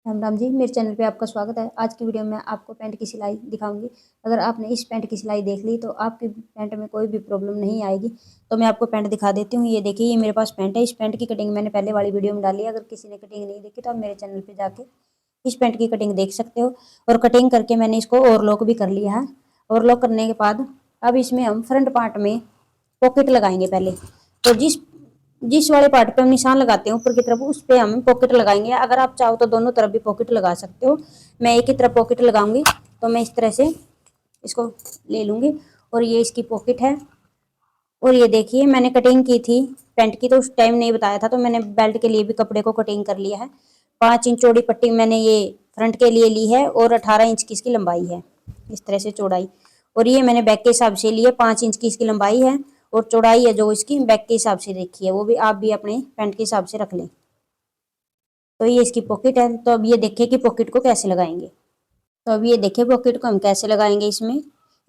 राम राम जी, मेरे चैनल पे आपका स्वागत है। आज की वीडियो में आपको पैंट की सिलाई दिखाऊंगी। अगर आपने इस पैंट की सिलाई देख ली तो आपकी पैंट में कोई भी प्रॉब्लम नहीं आएगी। तो मैं आपको पैंट दिखा देती हूँ। ये देखिए, ये मेरे पास पैंट है। इस पैंट की कटिंग मैंने पहले वाली वीडियो में डाली है। अगर किसी ने कटिंग नहीं देखी तो आप मेरे चैनल पर जाके इस पैंट की कटिंग देख सकते हो। और कटिंग करके मैंने इसको ओवरलॉक भी कर लिया है। ओवरलॉक करने के बाद अब इसमें हम फ्रंट पार्ट में पॉकेट लगाएंगे पहले। तो जिस जिस वाले पार्ट पे हम निशान लगाते हैं ऊपर की तरफ, उस पे हम पॉकेट लगाएंगे। अगर आप चाहो तो दोनों तरफ भी पॉकेट लगा सकते हो। मैं एक ही तरफ पॉकेट लगाऊंगी। तो मैं इस तरह से इसको ले लूंगी और ये इसकी पॉकेट है। और ये देखिए, मैंने कटिंग की थी पैंट की, तो उस टाइम नहीं बताया था, तो मैंने बेल्ट के लिए भी कपड़े को कटिंग कर लिया है। 5 इंच चौड़ी पट्टी मैंने ये फ्रंट के लिए ली है और 18 इंच की इसकी लंबाई है, इस तरह से चौड़ाई। और ये मैंने बैक के हिसाब से लिए, 5 इंच की इसकी लंबाई है और चौड़ाई है जो इसकी बैक के हिसाब से देखी है, वो भी आप भी अपने पैंट के हिसाब से रख लें। तो ये इसकी पॉकेट है। तो अब ये देखिए कि पॉकेट को कैसे लगाएंगे। तो अब ये देखिए पॉकेट को हम कैसे लगाएंगे। इसमें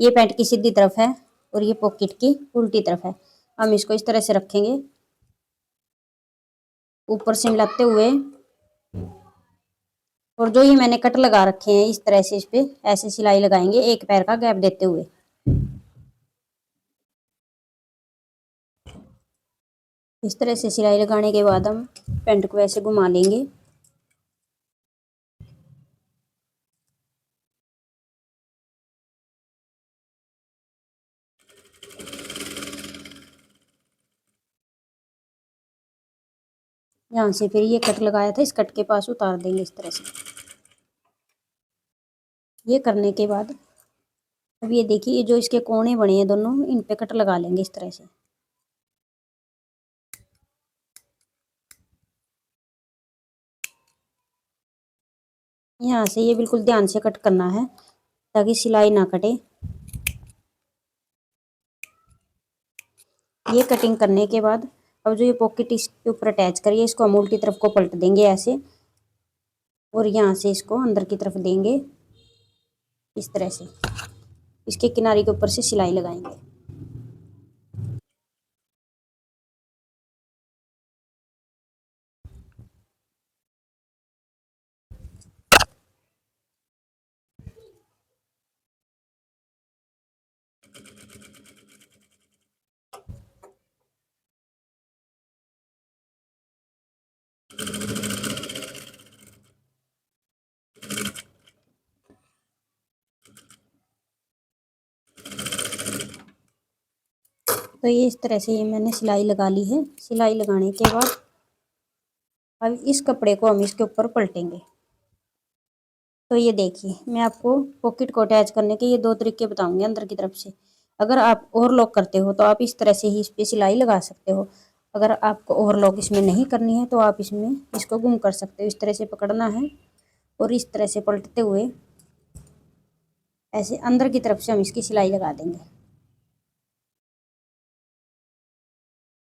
ये पैंट की सीधी तरफ है और ये पॉकेट की उल्टी तरफ है। हम इसको इस तरह से रखेंगे, ऊपर से मिलाते हुए। और जो ये मैंने कट लगा रखे हैं इस तरह से, इस पे ऐसे सिलाई लगाएंगे एक पैर का गैप देते हुए। इस तरह से सिलाई लगाने के बाद हम पैंट को ऐसे घुमा लेंगे। यहाँ से फिर ये कट लगाया था, इस कट के पास उतार देंगे इस तरह से। ये करने के बाद अब ये देखिए, ये जो इसके कोने बने हैं दोनों, इन पे कट लगा लेंगे इस तरह से। यहाँ से ये बिल्कुल ध्यान से कट करना है ताकि सिलाई ना कटे। ये कटिंग करने के बाद अब जो ये पॉकेट इसके ऊपर अटैच करिए, इसको हम उल्टी तरफ को पलट देंगे ऐसे। और यहाँ से इसको अंदर की तरफ देंगे इस तरह से। इसके किनारे के ऊपर से सिलाई लगाएंगे। तो ये इस तरह से ये मैंने सिलाई लगा ली है। सिलाई लगाने के बाद अब इस कपड़े को हम इसके ऊपर पलटेंगे। तो ये देखिए, मैं आपको पॉकेट को अटैच करने के ये 2 तरीके बताऊंगी अंदर की तरफ से। अगर आप ओवरलॉक करते हो तो आप इस तरह से ही इस पे सिलाई लगा सकते हो। अगर आपको ओवरलॉक इसमें नहीं करनी है तो आप इसमें इसको गुम कर सकते हो। इस तरह से पकड़ना है और इस तरह से पलटते हुए ऐसे अंदर की तरफ से हम इसकी सिलाई लगा देंगे,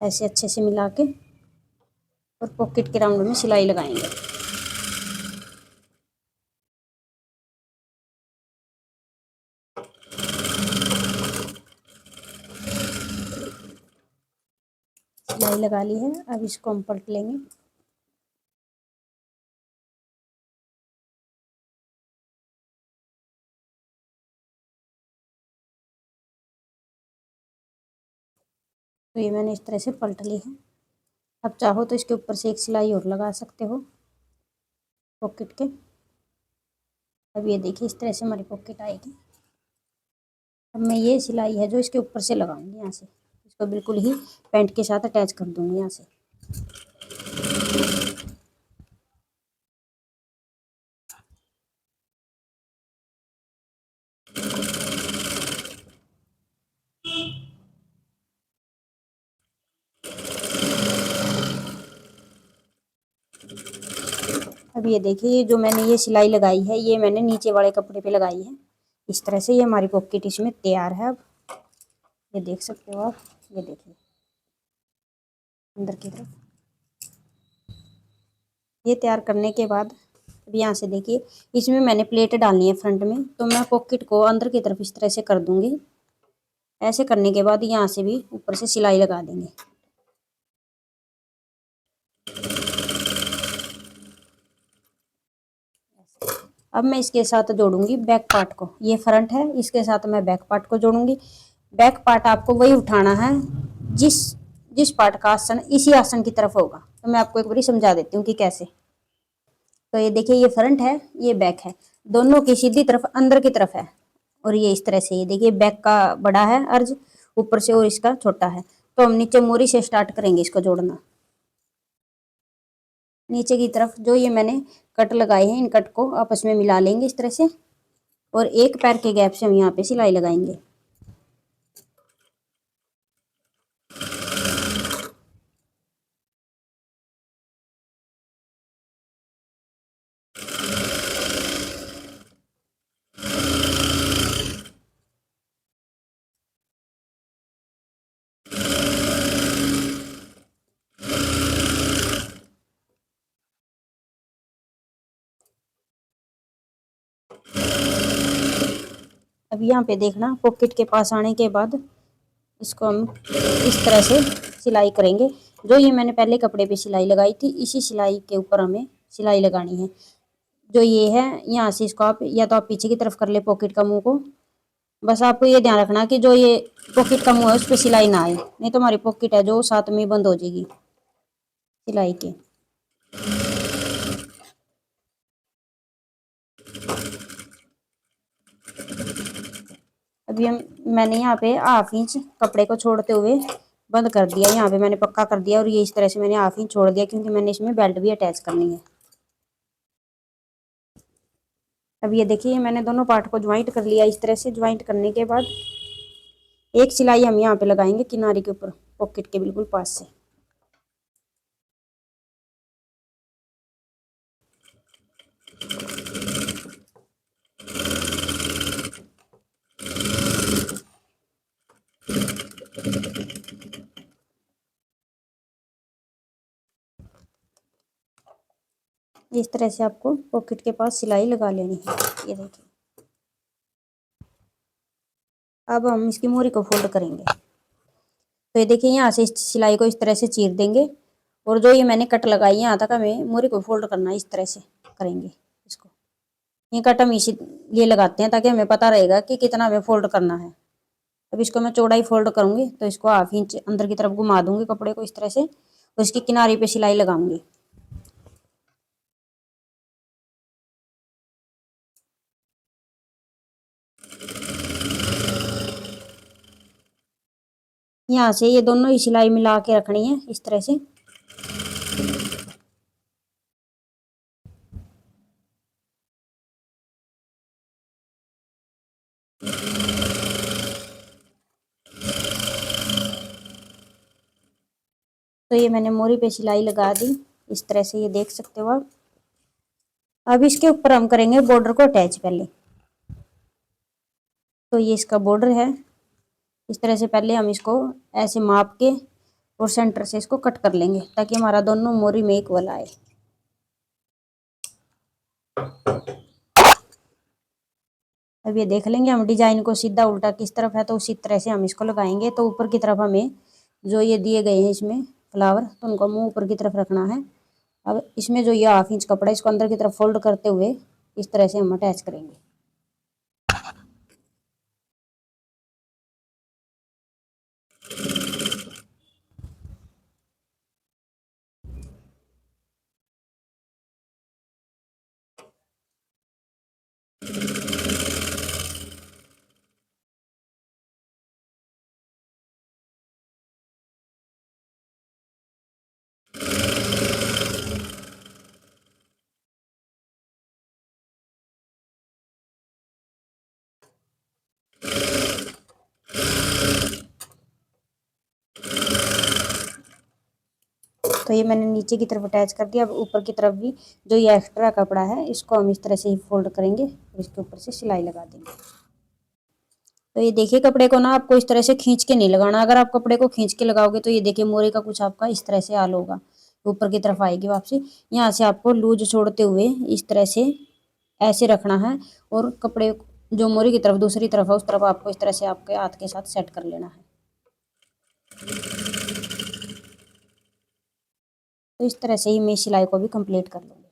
ऐसे अच्छे से मिला के। और पॉकेट के राउंड में सिलाई लगाएंगे। सिलाई लगा ली है, अब इसको हम पलट लेंगे। तो ये मैंने इस तरह से पलट ली है। अब चाहो तो इसके ऊपर से एक सिलाई और लगा सकते हो पॉकेट के। अब ये देखिए, इस तरह से हमारी पॉकेट आएगी। अब मैं ये सिलाई है जो इसके ऊपर से लगाऊंगी, यहाँ से इसको बिल्कुल ही पैंट के साथ अटैच कर दूंगी यहाँ से। अब ये देखिए, ये जो मैंने ये सिलाई लगाई है ये मैंने नीचे वाले कपड़े पे लगाई है। इस तरह से ये हमारी पॉकेट इसमें तैयार है। अब ये देख सकते हो आप, ये देखिए अंदर की तरफ। ये तैयार करने के बाद अब यहाँ से देखिए, इसमें मैंने प्लेट डालनी है फ्रंट में। तो मैं पॉकेट को अंदर की तरफ इस तरह से कर दूंगी। ऐसे करने के बाद यहाँ से भी ऊपर से सिलाई लगा देंगे। अब मैं इसके साथ जोड़ूंगी बैक पार्ट को। ये फ्रंट है, इसके साथ मैं बैक पार्ट को जोड़ूंगी। बैक पार्ट आपको वही उठाना है जिस जिस पार्ट का आसन इसी आसन की तरफ होगा। तो मैं आपको एक बार समझा देती हूँ कि कैसे। तो ये देखिए, ये फ्रंट है, ये बैक है, दोनों की सीधी तरफ अंदर की तरफ है। और ये इस तरह से, ये देखिए बैक का बड़ा है अर्ज ऊपर से और इसका छोटा है। तो हम नीचे मोरी से स्टार्ट करेंगे इसको जोड़ना। नीचे की तरफ जो ये मैंने कट लगाए हैं, इन कट को आपस में मिला लेंगे इस तरह से, और एक पैर के गैप से हम यहाँ पे सिलाई लगाएंगे। अब यहाँ पे देखना, पॉकेट के पास आने के बाद इसको हम इस तरह से सिलाई करेंगे। जो ये मैंने पहले कपड़े पे सिलाई लगाई थी, इसी सिलाई के ऊपर हमें सिलाई लगानी है। जो ये है, यहाँ से इसको आप या तो आप पीछे की तरफ कर ले पॉकेट का मुंह को। बस आपको ये ध्यान रखना कि जो ये पॉकेट का मुंह है उस पर सिलाई ना आए, नहीं तो हमारी पॉकेट है जो साथ में बंद हो जाएगी सिलाई के। अभी मैंने यहाँ पे 1/2 इंच कपड़े को छोड़ते हुए बंद कर दिया। यहाँ पे मैंने पक्का कर दिया और ये इस तरह से मैंने 1/2 इंच छोड़ दिया, क्योंकि मैंने इसमें बेल्ट भी अटैच करनी है। अब ये देखिए, मैंने दोनों पार्ट को ज्वाइंट कर लिया। इस तरह से ज्वाइंट करने के बाद एक सिलाई हम यहाँ पे लगाएंगे किनारे के ऊपर, पॉकेट के बिल्कुल पास से। इस तरह से आपको पॉकेट के पास सिलाई लगा लेनी है। ये देखिए, अब हम इसकी मोरी को फोल्ड करेंगे। तो ये देखिए, यहाँ से इस सिलाई को इस तरह से चीर देंगे, और जो ये मैंने कट लगाई है यहाँ तक हमें मोरी को फोल्ड करना है। इस तरह से करेंगे इसको। ये कट हम इसीलिए लगाते हैं ताकि हमें पता रहेगा कि कितना हमें फोल्ड करना है। अब इसको मैं चौड़ाई फोल्ड करूंगी, तो इसको 1/2 इंच अंदर की तरफ घुमा दूंगी कपड़े को इस तरह से, और इसकी किनारे पे सिलाई लगाऊंगी। यहाँ से ये दोनों ही सिलाई मिला के रखनी है इस तरह से। तो ये मैंने मोरी पे सिलाई लगा दी इस तरह से, ये देख सकते हो आप। अब इसके ऊपर हम करेंगे बॉर्डर को अटैच पहले। तो ये इसका बॉर्डर है। इस तरह से पहले हम इसको ऐसे माप के और सेंटर से इसको कट कर लेंगे, ताकि हमारा दोनों मोरी में इक्वल आए। अब ये देख लेंगे हम डिजाइन को सीधा उल्टा किस तरफ है, तो उसी तरह से हम इसको लगाएंगे। तो ऊपर की तरफ हमें जो ये दिए गए हैं इसमें फ्लावर, तो उनको मुंह ऊपर की तरफ रखना है। अब इसमें जो ये 1/2 इंच कपड़ा है, इसको अंदर की तरफ फोल्ड करते हुए इस तरह से हम अटैच करेंगे। तो ये मैंने नीचे की तरफ अटैच कर दिया। अब ऊपर की तरफ भी जो ये एक्स्ट्रा कपड़ा है, इसको हम इस तरह से ही फोल्ड करेंगे और इसके ऊपर से सिलाई लगा देंगे। तो ये देखिए, कपड़े को ना आपको इस तरह से खींच के नहीं लगाना। अगर आप कपड़े को खींच के लगाओगे तो ये देखिए मोरे का कुछ आपका इस तरह से हाल होगा, ऊपर की तरफ आएगी वापसी। यहाँ से आपको लूज छोड़ते हुए इस तरह से ऐसे रखना है, और कपड़े जो मोरी की तरफ दूसरी तरफ है उस तरफ आपको इस तरह से आपके हाथ के साथ सेट कर लेना है। तो इस तरह से ही मैं सिलाई को भी कंप्लीट कर लूँगी।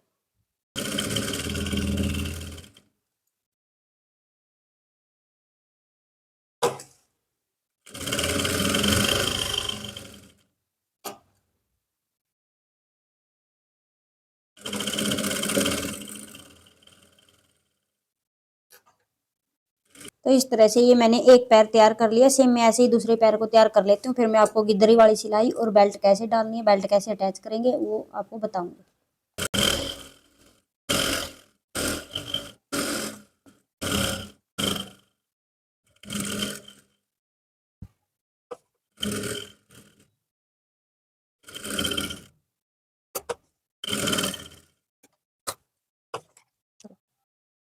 तो इस तरह से ये मैंने एक पैर तैयार कर लिया। सेम मैं ऐसे ही दूसरे पैर को तैयार कर लेती हूँ, फिर मैं आपको गिद्दरी वाली सिलाई और बेल्ट कैसे डालनी है, बेल्ट कैसे अटैच करेंगे, वो आपको बताऊंगी।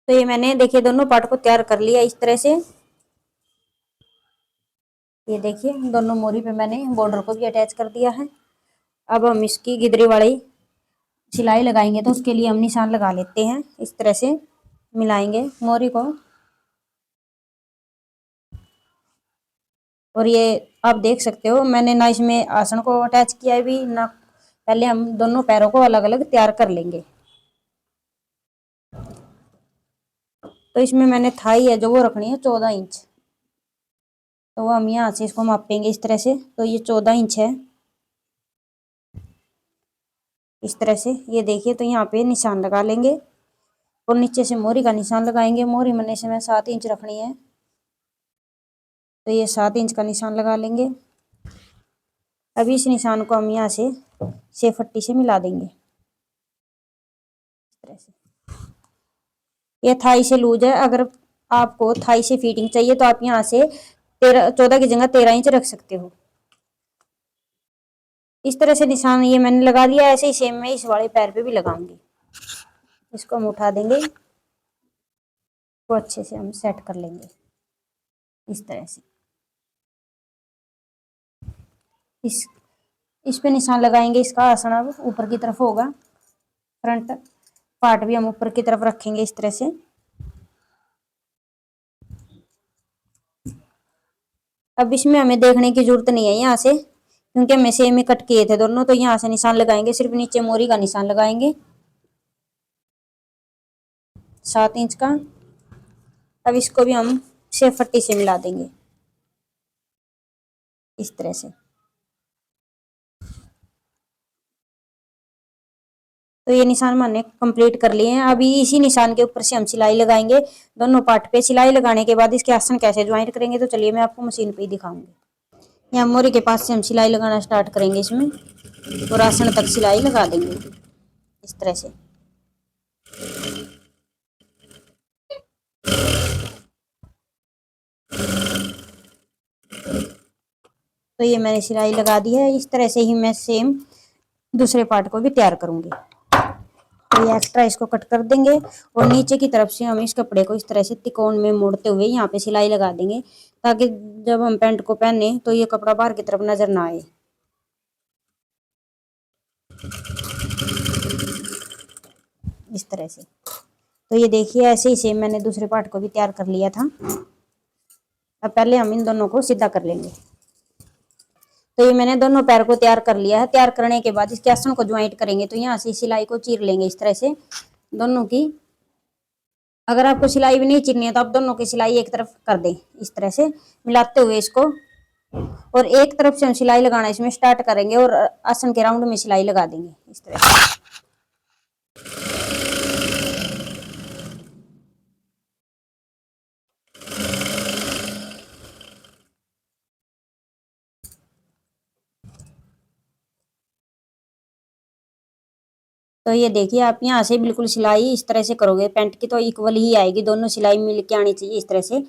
तो ये मैंने देखिए दोनों पार्ट को तैयार कर लिया इस तरह से। ये देखिए दोनों मोरी पे मैंने बॉर्डर को भी अटैच कर दिया है। अब हम इसकी गिदरी वाली सिलाई लगाएंगे, तो उसके लिए हम निशान लगा लेते हैं। इस तरह से मिलाएंगे मोरी को, और ये आप देख सकते हो मैंने ना इसमें आसन को अटैच किया है भी ना। पहले हम दोनों पैरों को अलग अलग तैयार कर लेंगे। तो इसमें मैंने थाई है जो वो रखनी है 14 इंच। तो हम यहाँ से इसको मापेंगे इस तरह से। तो ये 14 इंच है इस तरह से। ये देखिए तो यहाँ पे निशान लगा लेंगे और नीचे से मोरी का निशान लगाएंगे। मोरी मैंने इसमें 7 इंच रखनी है, तो ये 7 इंच का निशान लगा लेंगे। अभी इस निशान को हम यहाँ से शेप पट्टी से मिला देंगे इस तरह से। ये थाई से लूज है, अगर आपको थाई से फिटिंग चाहिए तो आप यहाँ से 14 की जगह 13 इंच रख सकते हो। इस तरह से निशान ये मैंने लगा लिया। ऐसे ही सेम मैं इस वाले पैर पे भी लगाऊंगी। इसको हम उठा देंगे, तो अच्छे से हम सेट कर लेंगे इस तरह से। इस पे निशान लगाएंगे। इसका आसन अब ऊपर की तरफ होगा। फ्रंट पार्ट भी हम ऊपर की तरफ रखेंगे इस तरह से। अब इसमें हमें देखने की जरूरत नहीं है यहाँ से, क्योंकि हमें सेम ही कट किए थे दोनों। तो यहाँ से निशान लगाएंगे, सिर्फ नीचे मोरी का निशान लगाएंगे 7 इंच का। अब इसको भी हम शेप पट्टी से मिला देंगे इस तरह से। तो ये निशान मैंने कंप्लीट कर लिए हैं। अभी इसी निशान के ऊपर से हम सिलाई लगाएंगे दोनों पार्ट पे। सिलाई लगाने के बाद इसके आसन कैसे ज्वाइंट करेंगे, तो चलिए मैं आपको मशीन पे ही दिखाऊंगी। यहाँ मोरी के पास से हम सिलाई लगाना स्टार्ट करेंगे इसमें, और आसन तक सिलाई लगा देंगे इस तरह से। तो ये मैंने सिलाई लगा दी है। इस तरह से ही मैं सेम दूसरे पार्ट को भी तैयार करूंगी। तो ये एक्स्ट्रा इसको कट कर देंगे, और नीचे की तरफ से हम इस कपड़े को इस तरह से तिकोण में मोड़ते हुए यहाँ पे सिलाई लगा देंगे, ताकि जब हम पैंट को पहने तो ये कपड़ा बाहर की तरफ नजर ना आए इस तरह से। तो ये देखिए ऐसे ही सेम मैंने दूसरे पार्ट को भी तैयार कर लिया था। अब पहले हम इन दोनों को सीधा कर लेंगे। तो ये मैंने दोनों पैर को तैयार कर लिया है। तैयार करने के बाद इसके आसन को ज्वाइंट करेंगे। तो यहाँ से सिलाई को चीर लेंगे इस तरह से दोनों की। अगर आपको सिलाई भी नहीं चीरनी है तो आप दोनों की सिलाई एक तरफ कर दें इस तरह से मिलाते हुए इसको, और एक तरफ से हम सिलाई लगाना इसमें स्टार्ट करेंगे और आसन के राउंड में सिलाई लगा देंगे इस तरह से। तो ये देखिए आप यहाँ से बिल्कुल सिलाई इस तरह से करोगे पैंट की तो इक्वल ही आएगी, दोनों सिलाई मिल के आनी चाहिए इस तरह से।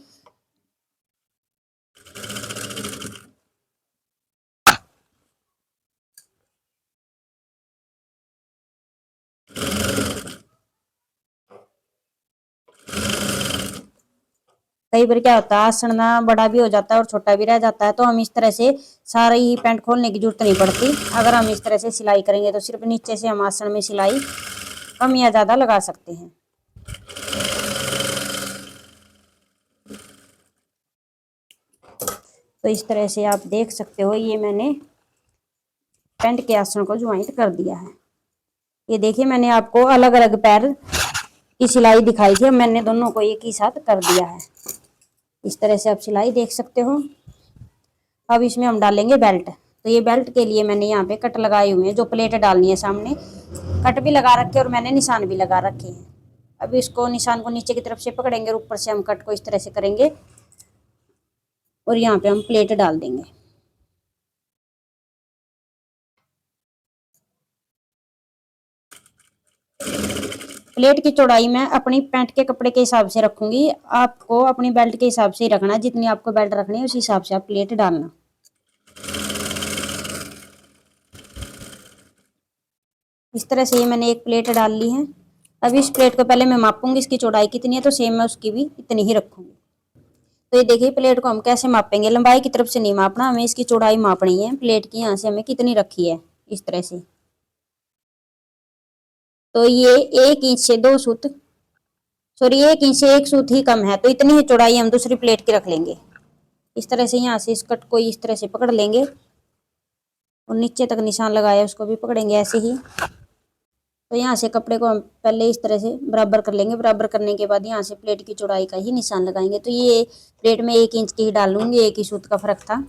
कई बार क्या होता है आसन ना बड़ा भी हो जाता है और छोटा भी रह जाता है, तो हम इस तरह से सारी ही पैंट खोलने की जरूरत नहीं पड़ती। अगर हम इस तरह से सिलाई करेंगे तो सिर्फ नीचे से हम आसन में सिलाई कम या ज्यादा लगा सकते हैं। तो इस तरह से आप देख सकते हो ये मैंने पैंट के आसन को ज्वाइंट कर दिया है। ये देखिए मैंने आपको अलग अलग पैर की सिलाई दिखाई थी, मैंने दोनों को एक ही साथ कर दिया है। इस तरह से आप सिलाई देख सकते हो। अब इसमें हम डालेंगे बेल्ट। तो ये बेल्ट के लिए मैंने यहाँ पे कट लगाए हुए हैं, जो प्लेट डालनी है सामने कट भी लगा रखे और मैंने निशान भी लगा रखे हैं। अब इसको निशान को नीचे की तरफ से पकड़ेंगे और ऊपर से हम कट को इस तरह से करेंगे और यहाँ पे हम प्लेट डाल देंगे। प्लेट की चौड़ाई मैं अपनी पैंट के कपड़े के हिसाब से रखूंगी, आपको अपनी बेल्ट के हिसाब से ही रखना, जितनी आपको बेल्ट रखनी है उस हिसाब से आप प्लेट डालना। इस तरह से ये मैंने एक प्लेट डाल ली है। अब इस प्लेट को पहले मैं मापूंगी इसकी चौड़ाई कितनी है, तो सेम मैं उसकी भी इतनी ही रखूंगी। तो ये देखिए प्लेट को हम कैसे मापेंगे, लंबाई की तरफ से नहीं मापना, हमें इसकी चौड़ाई मापनी है प्लेट की, यहाँ से हमें कितनी रखी है इस तरह से। तो ये 1 इंच से 2 सूत, सॉरी 1 इंच से 1 सूत ही कम है, तो इतनी ही चौड़ाई हम दूसरी प्लेट की रख लेंगे। इस तरह से यहाँ से इस कट को इस तरह से पकड़ लेंगे और नीचे तक निशान लगाया उसको भी पकड़ेंगे ऐसे ही। तो यहाँ से कपड़े को हम पहले इस तरह से बराबर कर लेंगे, बराबर करने के बाद यहाँ से प्लेट की चौड़ाई का ही निशान लगाएंगे। तो ये प्लेट में 1 इंच की ही डालूंगी, 1 ही सूत का फर्क था।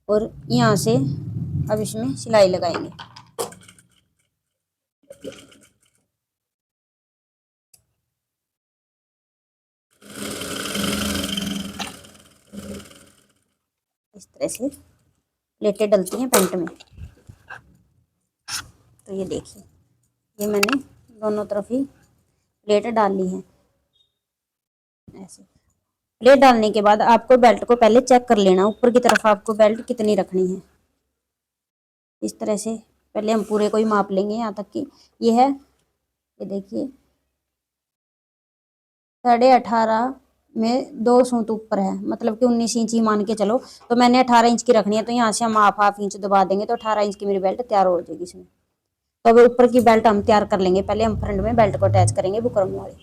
और यहाँ से अब इसमें सिलाई लगाएंगे। इस तरह से प्लेटें डलती हैं पैंट में। तो ये देखिए ये मैंने दोनों तरफ ही प्लेट डाल ली है। ऐसे प्लेट डालने के बाद आपको बेल्ट को पहले चेक कर लेना, ऊपर की तरफ आपको बेल्ट कितनी रखनी है। इस तरह से पहले हम पूरे को ही माप लेंगे यहाँ तक कि ये है, ये देखिए 18.5 में 2 सूत ऊपर है, मतलब कि 19 इंच ही मान के चलो। तो मैंने 18 इंच की रखनी है, तो यहाँ से हम हाफ इंच दबा देंगे तो 18 इंच की मेरी बेल्ट तैयार हो जाएगी इसमें। तो अब ऊपर की बेल्ट हम तैयार कर लेंगे, पहले हम फ्रंट में बेल्ट को अटैच करेंगे बुकरम वाली।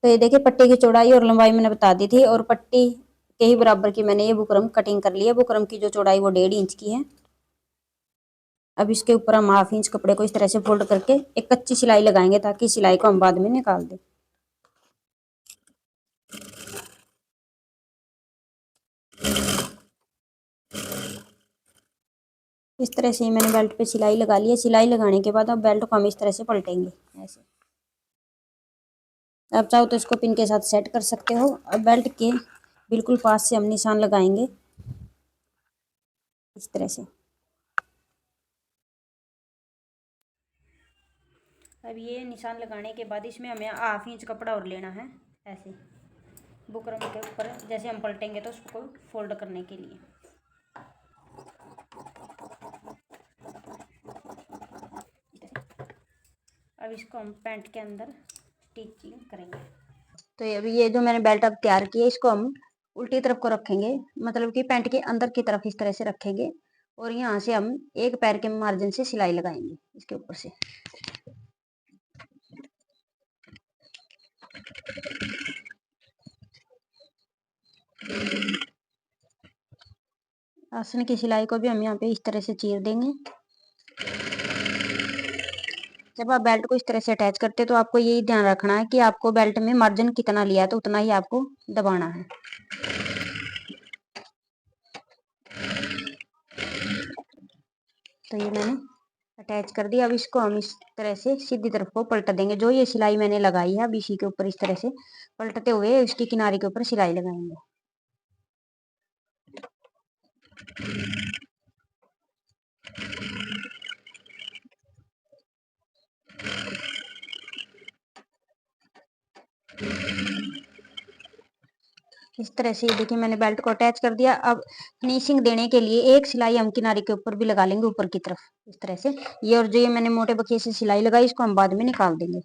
तो ये देखिए पट्टी की चौड़ाई और लंबाई मैंने बता दी थी, और पट्टी के ही बराबर की मैंने ये बुकरम कटिंग कर ली है। बुकरम की जो चौड़ाई वो 1.5 इंच की है। अब इसके ऊपर हम हाफ इंच कपड़े को इस तरह से फोल्ड करके एक कच्ची सिलाई लगाएंगे, ताकि सिलाई को हम बाद में निकाल दें। इस तरह से मैंने बेल्ट पे सिलाई लगा ली है। सिलाई लगाने के बाद अब बेल्ट को हम इस तरह से पलटेंगे ऐसे। आप चाहो तो इसको पिन के साथ सेट कर सकते हो। अब बेल्ट के बिल्कुल पास से हम निशान लगाएंगे इस तरह से। अब ये निशान लगाने के बाद इसमें हमें हाफ इंच कपड़ा और लेना है ऐसे, बुकरम के ऊपर जैसे हम पलटेंगे तो उसको फोल्ड करने के लिए। अब इसको हम पैंट के अंदर स्टिचिंग करेंगे। तो अभी ये जो मैंने बेल्ट अब तैयार की है, इसको हम उल्टी तरफ को रखेंगे, मतलब कि पैंट के अंदर की तरफ इस तरह से रखेंगे, और यहाँ से हम एक पैर के मार्जिन से सिलाई लगाएंगे इसके ऊपर से। आसन की सिलाई को भी हम यहाँ पे इस तरह से चीर देंगे। जब आप बेल्ट को इस तरह से अटैच करते हैं तो आपको यही ध्यान रखना है कि आपको बेल्ट में मार्जिन कितना लिया है, तो उतना ही आपको दबाना है। तो ये मैंने अटैच कर दिया। अब इसको हम इस तरह से सीधी तरफ को पलट देंगे। जो ये सिलाई मैंने लगाई है अब इसी के ऊपर इस तरह से पलटते हुए इसकी किनारे के ऊपर सिलाई लगाएंगे। इस तरह से ये देखिए मैंने बेल्ट को अटैच कर दिया। अब फिनिशिंग देने के लिए एक सिलाई हम किनारे के ऊपर भी लगा लेंगे ऊपर की तरफ इस तरह से। ये और जो ये मैंने मोटे बखिए से सिलाई लगाई इसको हम बाद में निकाल देंगे।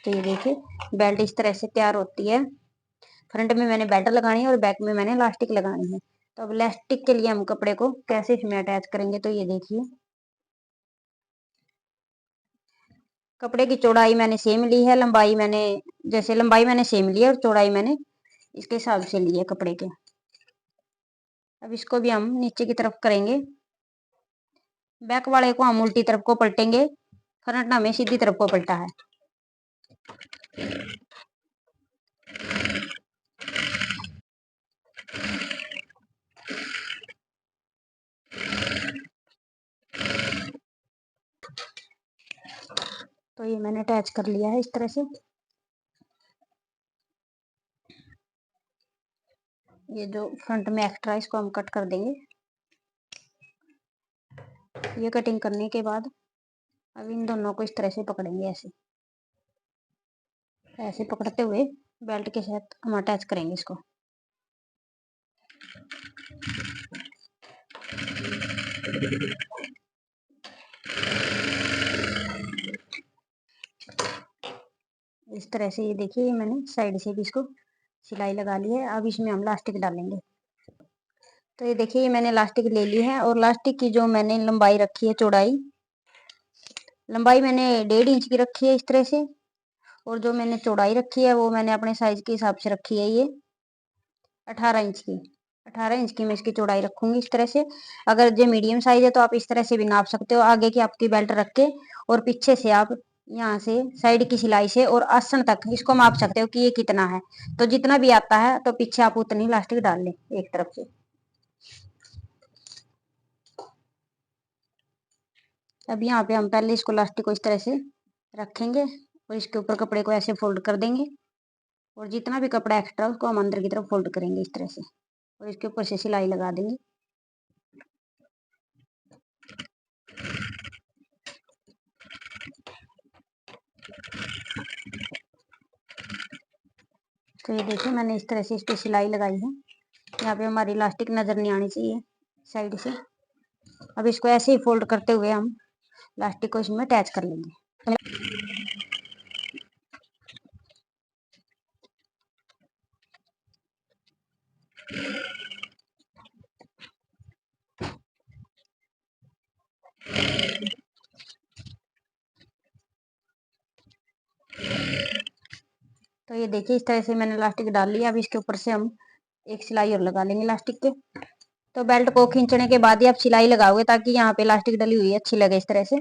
तो ये देखिए बेल्ट इस तरह से तैयार होती है। फ्रंट में मैंने बेल्ट लगानी है और बैक में मैंने इलास्टिक लगानी है। तो अब इलास्टिक के लिए हम कपड़े को कैसे इसमें अटैच करेंगे, तो ये देखिए कपड़े की चौड़ाई मैंने सेम ली है, लंबाई मैंने लंबाई मैंने सेम ली है और चौड़ाई मैंने इसके हिसाब से ली है कपड़े के। अब इसको भी हम नीचे की तरफ करेंगे। बैक वाले को हम उल्टी तरफ को पलटेंगे, फ्रंट हमें सीधी तरफ को पलटा है। तो ये मैंने अटैच कर लिया है इस तरह से। ये जो फ्रंट में एक्स्ट्रा है इसको हम कट कर देंगे। ये कटिंग करने के बाद अब इन दोनों को इस तरह से पकड़ेंगे, ऐसे ऐसे पकड़ते हुए बेल्ट के साथ हम अटैच करेंगे इसको। इस तरह से ये देखिए मैंने साइड से भी इसको सिलाई लगा ली है। अब इसमें हम लास्टिक डालेंगे। तो ये देखिए ये मैंने लास्टिक ले ली है और लास्टिक की जो मैंने लंबाई रखी है, चौड़ाई लंबाई मैंने 1.5 इंच की रखी है इस तरह से, और जो मैंने चौड़ाई रखी है वो मैंने अपने साइज के हिसाब से रखी है, ये 18 इंच की। 18 इंच की मैं इसकी चौड़ाई रखूंगी इस तरह से। अगर जो मीडियम साइज है तो आप इस तरह से भी नाप सकते हो, आगे की आपकी बेल्ट रख के और पीछे से आप यहाँ से साइड की सिलाई से और आसन तक इसको माप सकते हो कि ये कितना है। तो जितना भी आता है तो पीछे आप उतनी इलास्टिक डाल लें एक तरफ से। अब यहाँ पे हम पहले इसको इलास्टिक को इस तरह से रखेंगे और इसके ऊपर कपड़े को ऐसे फोल्ड कर देंगे और जितना भी कपड़ा एक्स्ट्रा उसको हम अंदर की तरफ फोल्ड करेंगे इस तरह से और इसके ऊपर से सिलाई लगा देंगे। तो ये देखिए मैंने इस तरह से इस पे सिलाई लगाई है। यहाँ पे हमारी इलास्टिक नजर नहीं आनी चाहिए साइड से। अब इसको ऐसे ही फोल्ड करते हुए हम इलास्टिक को इसमें अटैच कर लेंगे। तो ये देखिए इस तरह से मैंने इलास्टिक डाल लिया। अब इसके ऊपर से हम एक सिलाई और लगा लेंगे इलास्टिक के। तो बेल्ट को खींचने के बाद ही आप सिलाई लगाओगे ताकि यहाँ पे इलास्टिक डली हुई है अच्छी लगे इस तरह से।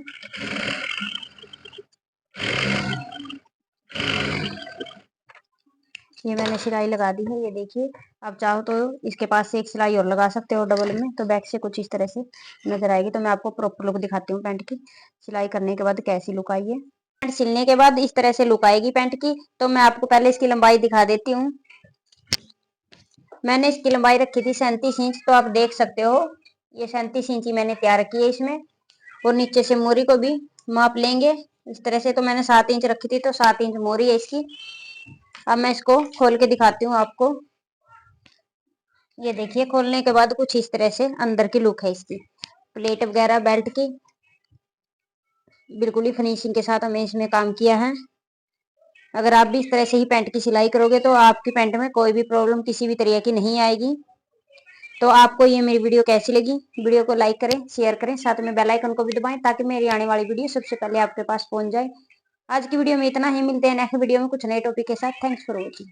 ये मैंने सिलाई लगा दी है, ये देखिए। आप चाहो तो इसके पास से एक सिलाई और लगा सकते हो डबल में, तो बैक से कुछ इस तरह से नजर आएगी। तो मैं आपको प्रॉपर लुक दिखाती हूँ पैंट की। सिलाई करने के बाद कैसी लुक आई है। पैंट सिलने के बाद इस तरह से लुक आएगी पैंट की। तो मैं आपको पहले इसकी लंबाई दिखा देती हूँ। मैंने इसकी लंबाई रखी थी 37 इंच, तो आप देख सकते हो ये 37 इंच मैंने तैयार रखी है इसमें। और नीचे से मोरी को भी माप लेंगे इस तरह से। तो मैंने 7 इंच रखी थी, तो 7 इंच मोरी है इसकी। अब मैं इसको खोल के दिखाती हूँ आपको। ये देखिए खोलने के बाद कुछ इस तरह से अंदर की लुक है इसकी। प्लेट वगैरह बेल्ट की बिल्कुल ही फिनिशिंग के साथ हमें इसमें काम किया है। अगर आप भी इस तरह से ही पैंट की सिलाई करोगे तो आपकी पैंट में कोई भी प्रॉब्लम किसी भी तरह की नहीं आएगी। तो आपको ये मेरी वीडियो कैसी लगी, वीडियो को लाइक करें, शेयर करें, साथ में बेल आइकन को भी दबाएं ताकि मेरी आने वाली वीडियो सबसे पहले आपके पास पहुंच जाए। आज की वीडियो में इतना ही, मिलते हैं नेक्स्ट वीडियो में कुछ नए टॉपिक के साथ। Thanks for watching.